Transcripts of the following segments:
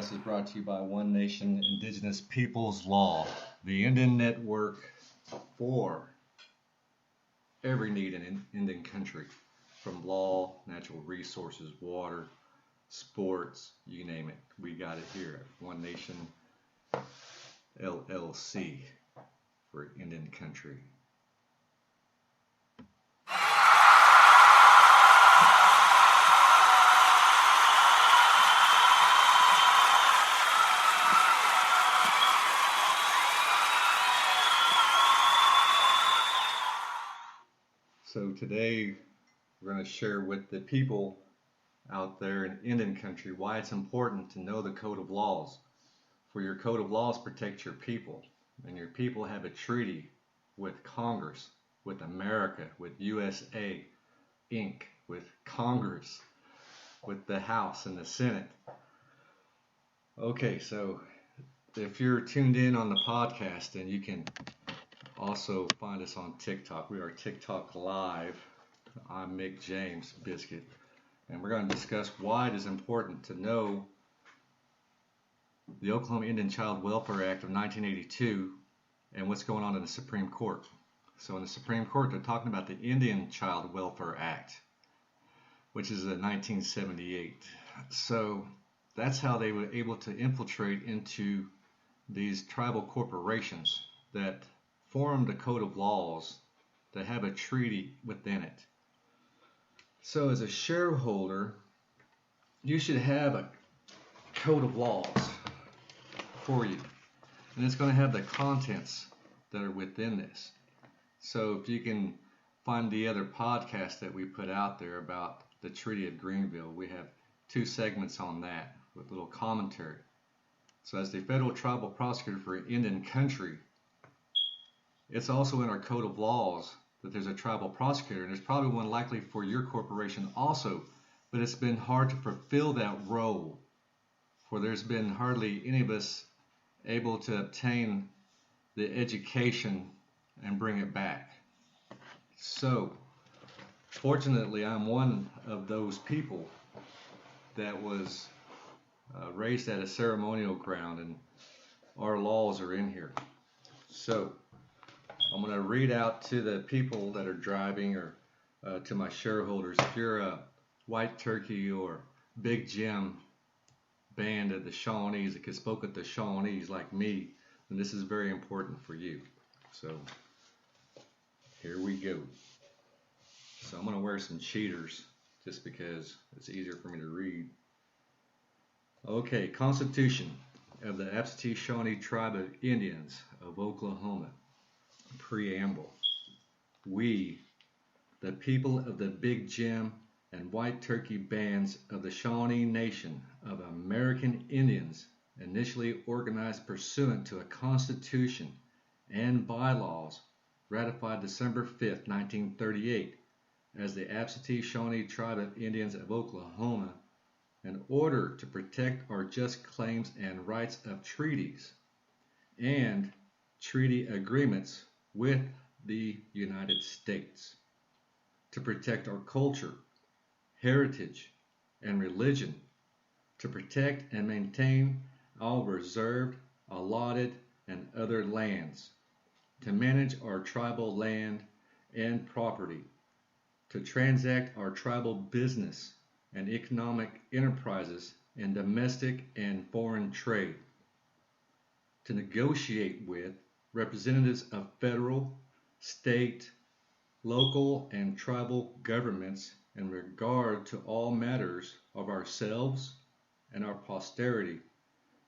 podcast is brought to you by One Nation Indigenous Peoples Law, the Indian network for every need in Indian country, from law, natural resources, water, sports, you name it. We got it here at One Nation LLC for Indian country. So today we're going to share with the people out there in Indian country why it's important to know the code of laws. For your code of laws protect your people, and your people have a treaty with Congress, with America, with USA, Inc., with Congress, with the House and the Senate. Okay, so if you're tuned in on the podcast, then you can also find us on TikTok. We are TikTok Live. I'm Mick James Biscuit, and we're going to discuss why it is important to know the Oklahoma Indian Child Welfare Act of 1982 and what's going on in the Supreme Court. So in the Supreme Court, they're talking about the Indian Child Welfare Act, which is a 1978. So that's how they were able to infiltrate into these tribal corporations that formed a code of laws that have a treaty within it. So as a shareholder, you should have a code of laws for you, and it's going to have the contents that are within this. So if you can find the other podcast that we put out there about the Treaty of Greenville, we have 2 segments on that with a little commentary. So as the federal tribal prosecutor for Indian country, it's also in our code of laws that there's a tribal prosecutor, and there's probably one likely for your corporation also, but it's been hard to fulfill that role, for there's been hardly any of us able to obtain the education and bring it back. So fortunately, I'm one of those people that was raised at a ceremonial ground, and our laws are in here. So I'm going to read out to the people that are driving, or to my shareholders. If you're a White Turkey or Big Jim band of the Shawnees that spoke with the Shawnees like me, then this is very important for you. So here we go. So I'm going to wear some cheaters just because it's easier for me to read. Okay, Constitution of the Absentee Shawnee Tribe of Indians of Oklahoma. Preamble. We, the people of the Big Jim and White Turkey bands of the Shawnee Nation of American Indians, initially organized pursuant to a constitution and bylaws ratified December 5, 1938, as the Absentee Shawnee Tribe of Indians of Oklahoma, in order to protect our just claims and rights of treaties and treaty agreements with the United States, to protect our culture, heritage, and religion, to protect and maintain all reserved, allotted, and other lands, to manage our tribal land and property, to transact our tribal business and economic enterprises in domestic and foreign trade, to negotiate with representatives of federal, state, local, and tribal governments in regard to all matters of ourselves and our posterity,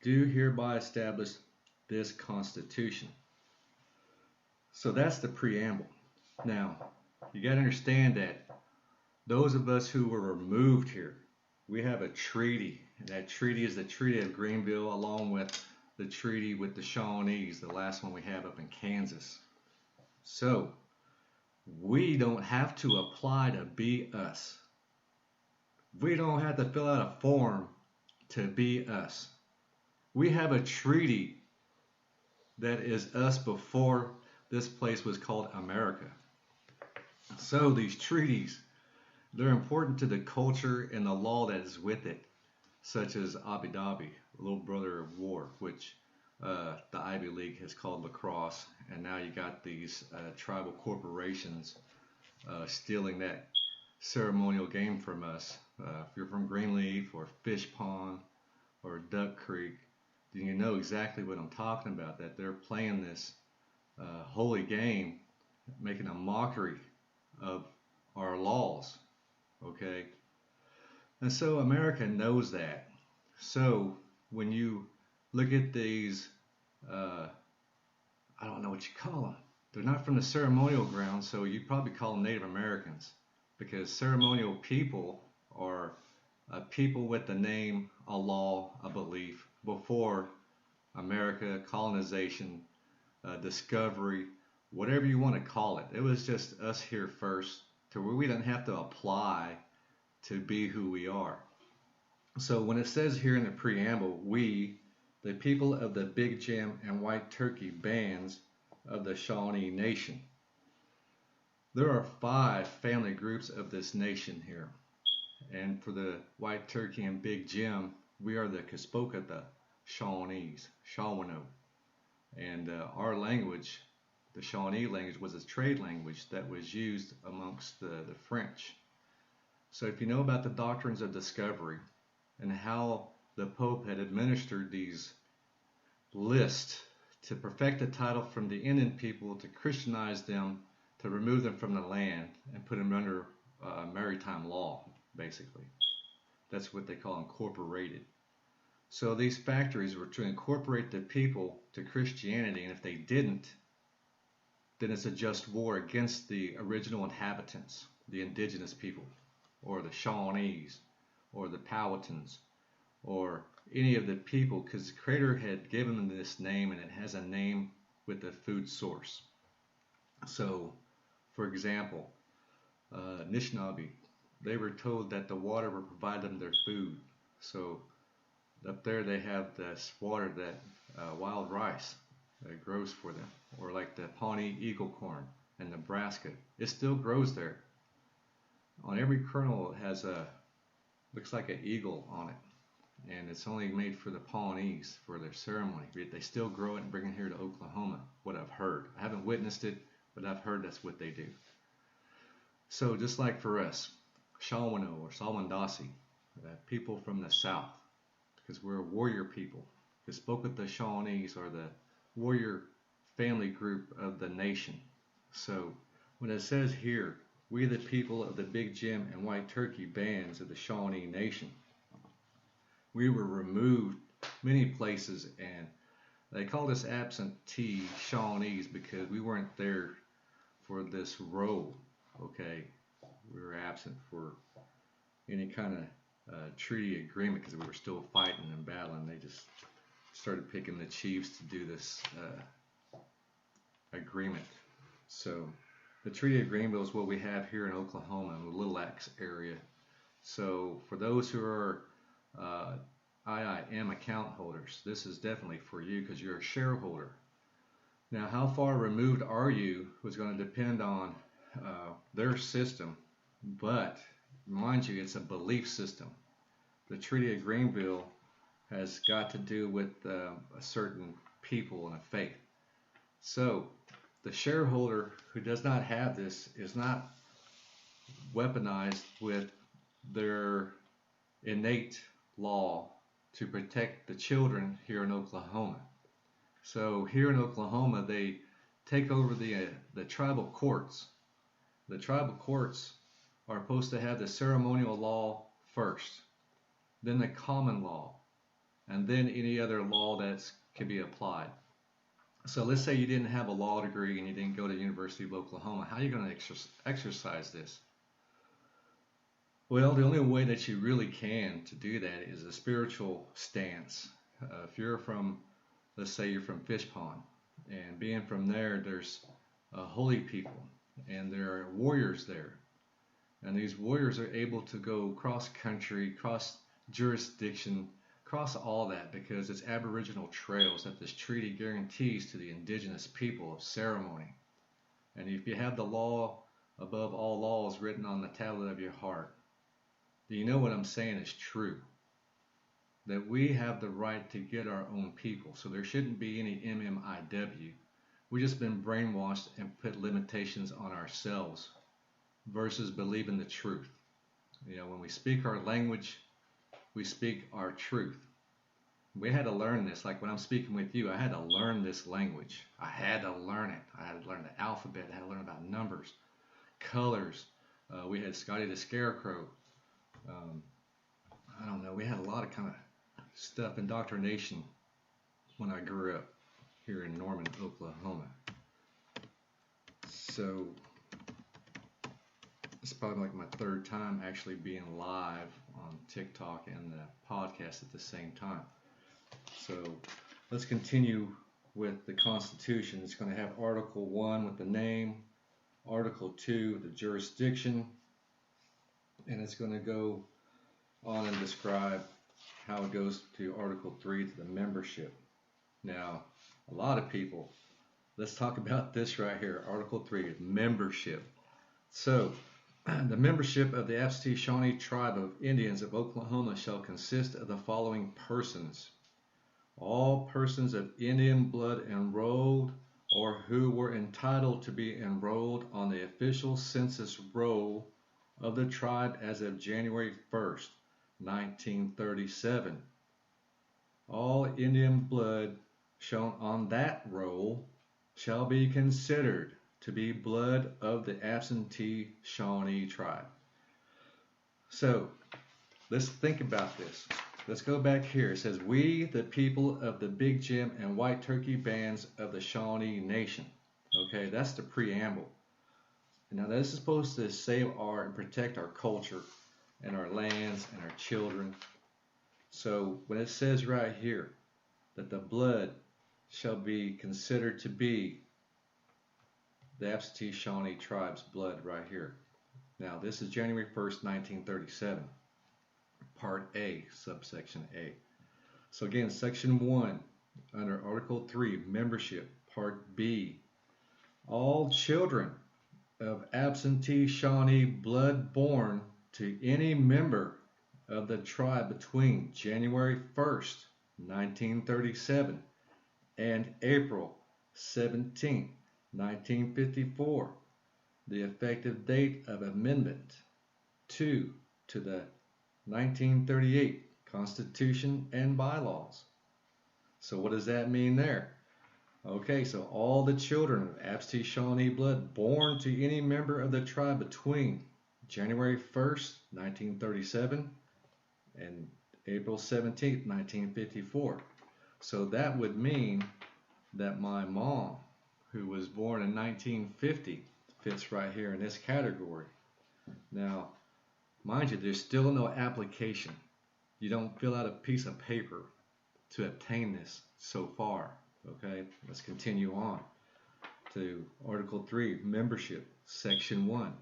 do hereby establish this Constitution. So that's the preamble. Now, you got to understand that those of us who were removed here, we have a treaty, and that treaty is the Treaty of Greenville, along with the treaty with the Shawnees, the last one we have up in Kansas. So we don't have to apply to be us. We don't have to fill out a form to be us. We have a treaty that is us before this place was called America. So these treaties, they're important to the culture and the law that is with it, such as Abu Dhabi, little brother of war, which the Ivy League has called lacrosse, and now you got these tribal corporations stealing that ceremonial game from us. If you're from Greenleaf or Fish Pond or Duck Creek, then you know exactly what I'm talking about, that they're playing this holy game, making a mockery of our laws, okay? And so America knows that. So when you look at these, I don't know what you call them. They're not from the ceremonial ground, so you probably call them Native Americans, because ceremonial people are people with the name, a law, a belief before America, colonization, discovery, whatever you want to call it. It was just us here first, to where we didn't have to apply to be who we are. So when it says here in the preamble, we, the people of the Big Jim and White Turkey bands of the Shawnee Nation. There are 5 family groups of this nation here. And for the White Turkey and Big Jim, we are the Kaspokata Shawnees, Shawnee. And our language, the Shawnee language, was a trade language that was used amongst the French. So if you know about the doctrines of discovery and how the Pope had administered these lists to perfect the title from the Indian people, to Christianize them, to remove them from the land and put them under maritime law, basically. That's what they call incorporated. So these factories were to incorporate the people to Christianity, and if they didn't, then it's a just war against the original inhabitants, the indigenous people, or the Shawnees, or the Powhatans, or any of the people, because the Creator had given them this name, and it has a name with the food source. So, for example, Anishinaabe, they were told that the water would provide them their food. So up there they have this water that wild rice that grows for them, or like the Pawnee eagle corn in Nebraska. It still grows there. On every kernel it has looks like an eagle on it, and it's only made for the Pawnees for their ceremony. They still grow it and bring it here to Oklahoma, what I've heard. I haven't witnessed it, but I've heard that's what they do. So just like for us, Shawnee or Salwandasi, people from the south, because we're a warrior people. The Spokane Shawnees are the warrior family group of the nation. So when it says here, we the people of the Big Jim and White Turkey bands of the Shawnee Nation, we were removed many places, and they called us absentee Shawnees because we weren't there for this role, okay? We were absent for any kind of treaty agreement because we were still fighting and battling. They just started picking the chiefs to do this agreement. So the Treaty of Greenville is what we have here in Oklahoma, in the Little Axe area. So for those who are IIM account holders, this is definitely for you because you're a shareholder. Now, how far removed are you was going to depend on their system, but mind you, it's a belief system. The Treaty of Greenville has got to do with a certain people and a faith. So the shareholder who does not have this is not weaponized with their innate law to protect the children here in Oklahoma. So here in Oklahoma, they take over the tribal courts. The tribal courts are supposed to have the ceremonial law first, then the common law, and then any other law that can be applied. So let's say you didn't have a law degree and you didn't go to the University of Oklahoma. How are you going to exercise this? Well, the only way that you really can to do that is a spiritual stance. If you're from, let's say you're from Fish Pond, and being from there, there's holy people, and there are warriors there. And these warriors are able to go cross country, cross jurisdiction, cross all that, because it's Aboriginal trails that this treaty guarantees to the indigenous people of ceremony. And if you have the law above all laws written on the tablet of your heart, do you know what I'm saying is true? that we have the right to get our own people. So there shouldn't be any MMIW. We've just been brainwashed and put limitations on ourselves versus believing the truth. When we speak our language, we speak our truth. We had to learn this. Like when I'm speaking with you, I had to learn this language. I had to learn it. I had to learn the alphabet. I had to learn about numbers, colors. We had Scotty the Scarecrow. I don't know. We had a lot of kind of stuff, indoctrination, when I grew up here in Norman, Oklahoma. So it's probably like my third time actually being live on TikTok and the podcast at the same time. So let's continue with the Constitution. It's going to have Article 1 with the name, Article 2, the jurisdiction, and it's going to go on and describe how it goes to Article 3 to the membership. Now, a lot of people, let's talk about this right here, Article 3, membership. So, the membership of the Absentee Shawnee Tribe of Indians of Oklahoma shall consist of the following persons. All persons of Indian blood enrolled or who were entitled to be enrolled on the official census roll of the tribe as of January 1st, 1937. All Indian blood shown on that roll shall be considered to be blood of the Absentee Shawnee tribe. So, let's think about this. Let's go back here. It says, we, the people of the Big Jim and White Turkey bands of the Shawnee Nation. Okay, that's the preamble. Now, this is supposed to save and protect our culture and our lands and our children. So, when it says right here that the blood shall be considered to be the Absentee Shawnee tribe's blood right here. Now, this is January 1st, 1937. Part A, subsection A. So again, section 1, under Article 3, membership, Part B. All children of Absentee Shawnee blood born to any member of the tribe between January 1st, 1937 and April 17th, 1954, the effective date of Amendment 2 to the 1938 Constitution and bylaws. So what does that mean there? Okay, so all the children of Absentee Shawnee blood born to any member of the tribe between January 1st, 1937 and April 17th, 1954. So that would mean that my mom, who was born in 1950, fits right here in this category. Now, mind you, there's still no application. You don't fill out a piece of paper to obtain this so far. Okay, let's continue on to Article 3, membership, Section 1.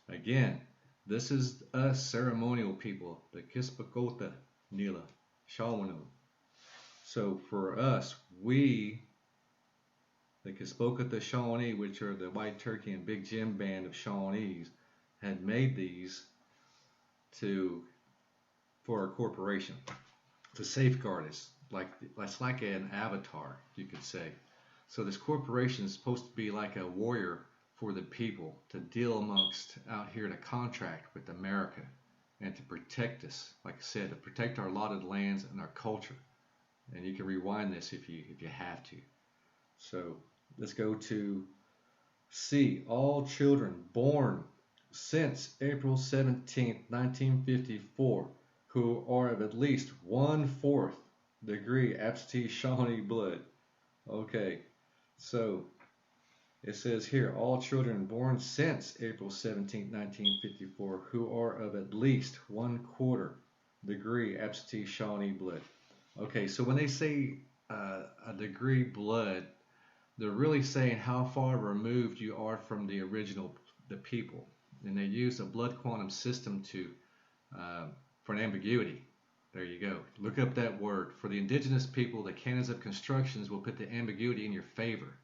Again, this is us ceremonial people, the Kispakota Nila Shawnee. So for us, we, the Kispakota Shawnee, which are the White Turkey and Big Jim band of Shawnees, had made these for a corporation to safeguard us. It's like an avatar, you could say. So this corporation is supposed to be like a warrior for the people, to deal amongst out here to contract with America and to protect us, like I said, to protect our allotted lands and our culture. And you can rewind this if you have to. So let's go to C. All children born since April 17, 1954, who are of at least 1/4 degree Absentee Shawnee blood. Okay, so it says here, all children born since April 17, 1954, who are of at least 1/4 degree Absentee Shawnee blood. Okay, so when they say a degree blood, they're really saying how far removed you are from the people. And they use a blood quantum system for an ambiguity. There you go. Look up that word. For the indigenous people, the canons of constructions will put the ambiguity in your favor.